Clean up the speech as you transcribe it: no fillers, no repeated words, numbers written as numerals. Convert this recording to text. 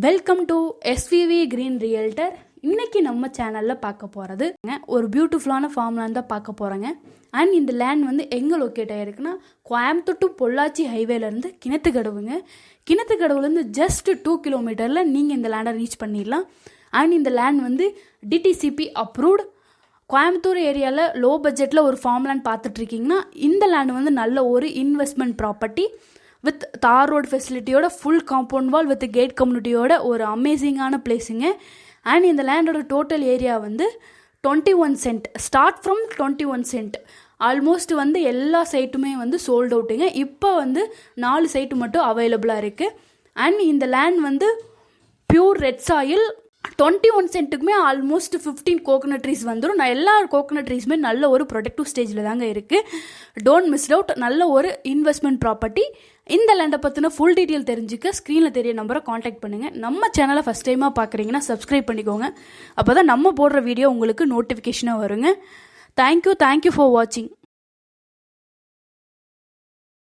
Welcome to SVV green realtor. இன்றைக்கி நம்ம சேனலில் பார்க்க போகிறது ஒரு பியூட்டிஃபுல்லான ஃபார்ம் லேண்ட் தான் பார்க்க போகிறேங்க. அண்ட் இந்த லேண்ட் வந்து எங்கே லொக்கேட் ஆகிருக்குன்னா, கோயம்புத்தூர் டு பொள்ளாச்சி ஹைவேலேருந்து கிணத்துக்கடவுங்க. கிணத்துக்கடவுலேருந்து ஜஸ்ட் 2 கிலோமீட்டரில் நீங்கள் இந்த லேண்டை ரீச் பண்ணிடலாம். அண்ட் இந்த லேண்ட் வந்து டிடிசிபி அப்ரூவ்டு. கோயம்புத்தூர் ஏரியாவில் லோ பட்ஜெட்டில் ஒரு ஃபார்ம் லேண்ட் பார்த்துட்ருக்கீங்கன்னா இந்த லேண்ட் வந்து நல்ல ஒரு investment property with tar road ஃபெசிலிட்டியோட, full compound wall with gate கம்யூனிட்டியோட ஒரு அமேசிங்கான பிளேஸுங்க. அண்ட் இந்த லேண்டோட டோட்டல் ஏரியா வந்து 21 cent, start from 21 cent. Almost வந்து எல்லா சைட்டுமே வந்து சோல்ட் அவுட்டுங்க. இப்போ வந்து 4 சைட்டு மட்டும் அவைலபிளாக இருக்குது. அண்ட் இந்த லேண்ட் வந்து பியூர் ரெட் சாயில். 21 சென்ட்டுக்குமே ஆல்மோஸ்ட் 15 கோகனட் ட்ரீஸ் வந்துடும். எல்லா கோகனட் ட்ரீஸுமே நல்ல ஒரு ப்ரொடக்டிவ் ஸ்டேஜில் தாங்க இருக்குது. Don't miss out. நல்ல ஒரு இன்வெஸ்ட்மெண்ட் ப்ராப்பர்ட்டி. இந்த லேண்டை பற்றின ஃபுல் டீட்டெயில் தெரிஞ்சுக்க ஸ்க்ரீனில் தெரிய நம்பரை காண்டாக்ட் பண்ணுங்கள். நம்ம சேனலை ஃபஸ்ட் டைமாக பார்க்குறீங்கன்னா சப்ஸ்கிரைப் பண்ணிக்கோங்க. அப்போ தான் நம்ம போடுற வீடியோ உங்களுக்கு நோட்டிஃபிகேஷனாக வருங்க. தேங்க்யூ ஃபார் வாட்சிங்.